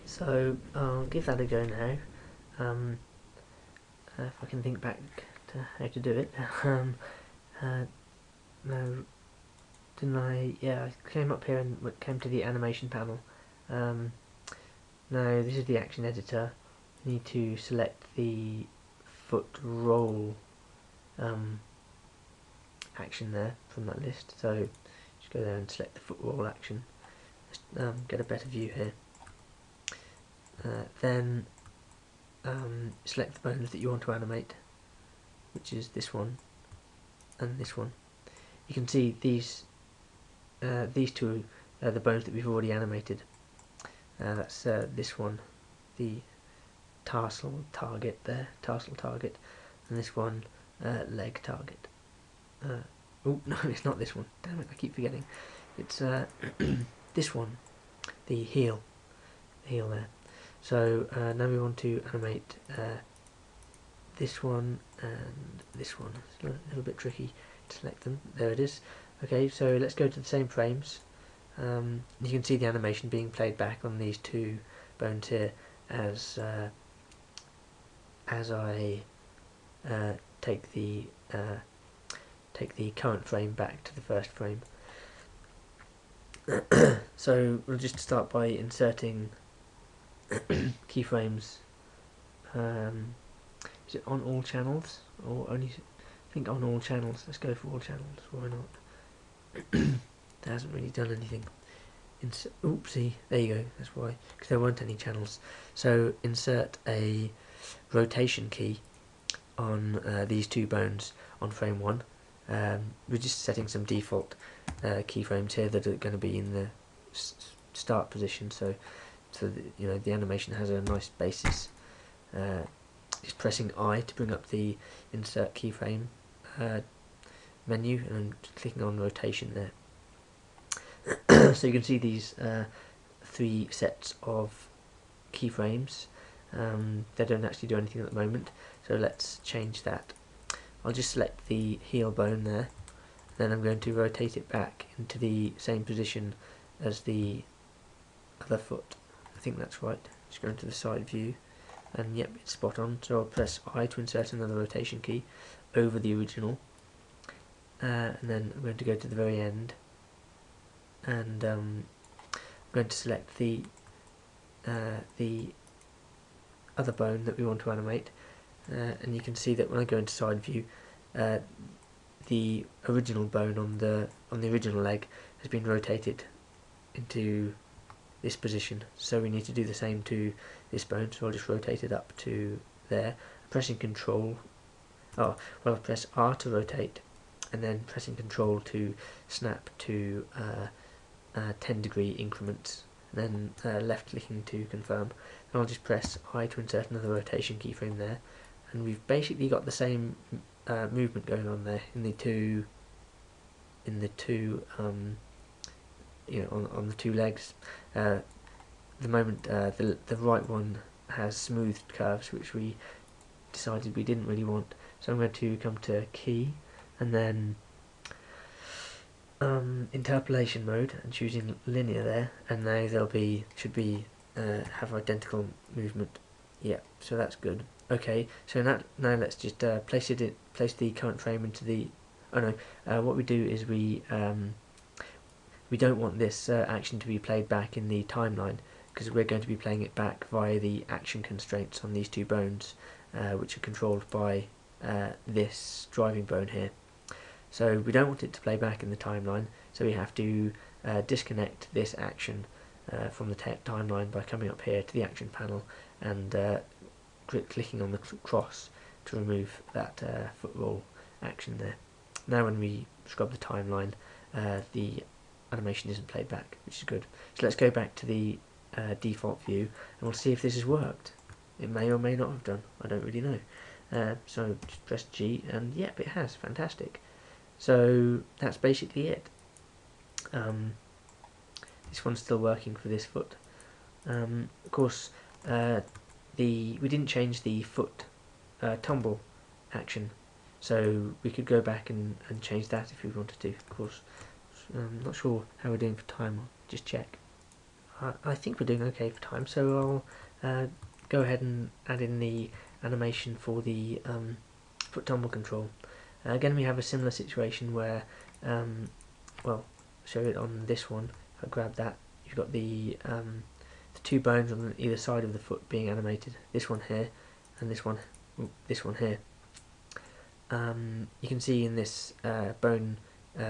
So I'll give that a go now. If I can think back to how to do it. No, didn't I? Yeah, I came up here and came to the animation panel. Now this is the action editor. You need to select the foot roll action there from that list. So just go there and select the foot roll action. Get a better view here. Then select the bones that you want to animate, which is this one and this one. You can see these two are the bones that we've already animated. That's this one, the tarsal target there, tarsal target, and this one, leg target. Oh no, it's not this one. Damn it, I keep forgetting. It's this one, the heel there. So now we want to animate this one and this one. It's a little bit tricky to select them. There it is. Okay, so let's go to the same frames. You can see the animation being played back on these two bones here as I take the current frame back to the first frame. So we'll just start by inserting keyframes. Is it on all channels or only? I think on all channels. Let's go for all channels. Why not? That hasn't really done anything. Oopsie, there you go. That's why, because there weren't any channels. So insert a rotation key on these two bones on frame 1. We're just setting some default keyframes here that are going to be in the start position, so the animation has a nice basis. Just pressing I to bring up the insert keyframe menu and clicking on rotation there. So you can see these 3 sets of keyframes. They don't actually do anything at the moment, so let's change that. I'll just select the heel bone there, then I'm going to rotate it back into the same position as the other foot. I think that's right. Just go into the side view, and yep, it's spot on. So I'll press I to insert another rotation key over the original, and then I'm going to go to the very end, and I'm going to select the other bone that we want to animate, and you can see that when I go into side view, the original bone on the original leg has been rotated into this position, so we need to do the same to this bone. So I'll just rotate it up to there, pressing Control. I'll press R to rotate, and then pressing Control to snap to 10-degree increments, and then left clicking to confirm. And I'll just press I to insert another rotation keyframe there, and we've basically got the same movement going on there in the two on the two legs. The moment the right one has smoothed curves, which we decided we didn't really want, so I'm going to come to key and then interpolation mode and choosing linear there, and now they'll should have identical movement. Yeah, so that's good. Okay, so now let's just place the current frame into the. Oh no, what we do is we don't want this action to be played back in the timeline, because we're going to be playing it back via the action constraints on these two bones, which are controlled by this driving bone here. So we don't want it to play back in the timeline, so we have to disconnect this action from the timeline by coming up here to the action panel and clicking on the cross to remove that foot roll action there. Now when we scrub the timeline, the animation isn't played back, which is good. So let's go back to the default view and we'll see if this has worked. It may or may not have done, I don't really know. So just press G and yep, it has. Fantastic. So that's basically it. This one's still working for this foot. Of course, we didn't change the foot tumble action, so we could go back and change that if we wanted to. Of course, I'm not sure how we're doing for time. I'll just check. I think we're doing okay for time, so I'll go ahead and add in the animation for the foot tumble control. Again, we have a similar situation where, well, show it on this one. If I grab that, you've got the 2 bones on either side of the foot being animated. This one here, and this one here. You can see in this bone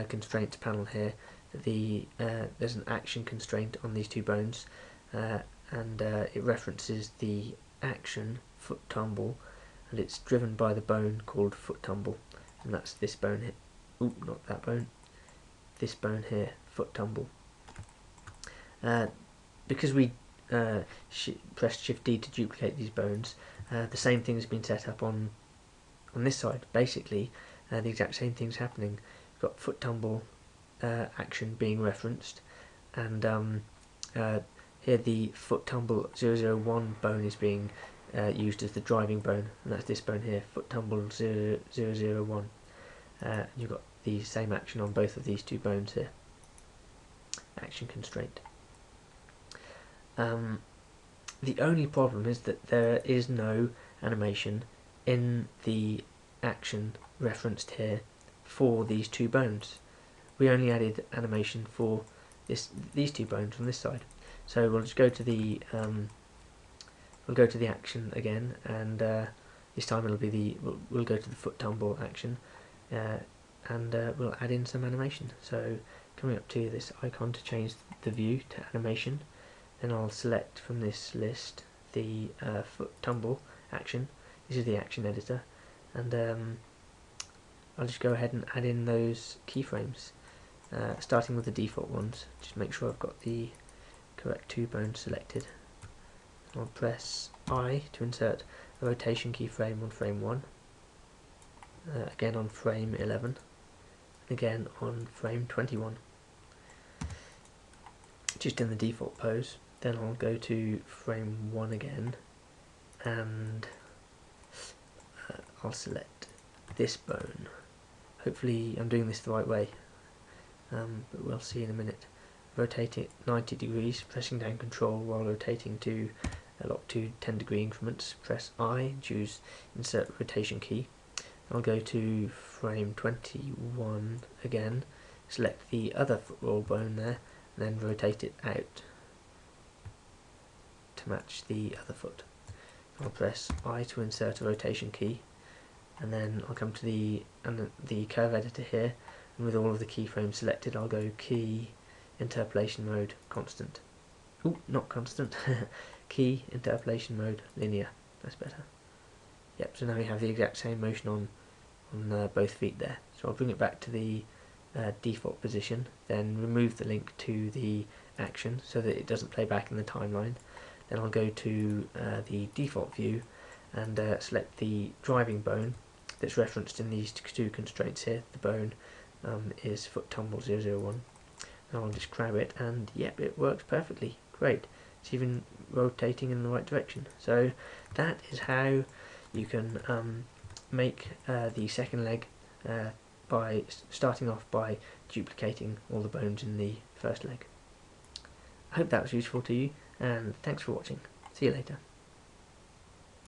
constraints panel here that there's an action constraint on these 2 bones, and it references the action foot tumble, and it's driven by the bone called foot tumble, and that's this bone here. Oop, not that bone. This bone here, foot tumble. Because we pressed Shift D to duplicate these bones, the same thing has been set up on this side. Basically, the exact same thing's happening. We've got foot tumble action being referenced, and here the foot tumble 001 bone is being used as the driving bone, and that's this bone here, foot tumble 001. You've got the same action on both of these 2 bones here. Action constraint. The only problem is that there is no animation in the action referenced here for these 2 bones. We only added animation for these 2 bones on this side. So we'll just go to the action again, and this time it'll be we'll go to the foot tumble action, and we'll add in some animation. So coming up to this icon to change the view to animation, then I'll select from this list the foot tumble action. This is the action editor, and I'll just go ahead and add in those keyframes, starting with the default ones. Just make sure I've got the correct 2 bones selected. I'll press I to insert a rotation keyframe on frame 1, again on frame 11, and again on frame 21, just in the default pose. Then I'll go to frame 1 again, and I'll select this bone. Hopefully I'm doing this the right way, but we'll see in a minute. Rotate it 90 degrees, pressing down Control while rotating to lock to 10-degree increments. Press I, choose Insert Rotation key. I'll go to frame 21 again, select the other foot roll bone there, and then rotate it out to match the other foot. I'll press I to insert a rotation key, and then I'll come to the curve editor here, and with all of the keyframes selected, I'll go key interpolation mode constant. Ooh, not constant. Key interpolation mode linear. That's better. Yep. So now we have the exact same motion on both feet there. So I'll bring it back to the default position, then remove the link to the action so that it doesn't play back in the timeline. Then I'll go to the default view and select the driving bone that's referenced in these 2 constraints here. The bone is foot tumble 001. And I'll just grab it, and yep, it works perfectly. Great. It's even rotating in the right direction. So that is how you can make the second leg by starting off by duplicating all the bones in the first leg. I hope that was useful to you, and thanks for watching. See you later.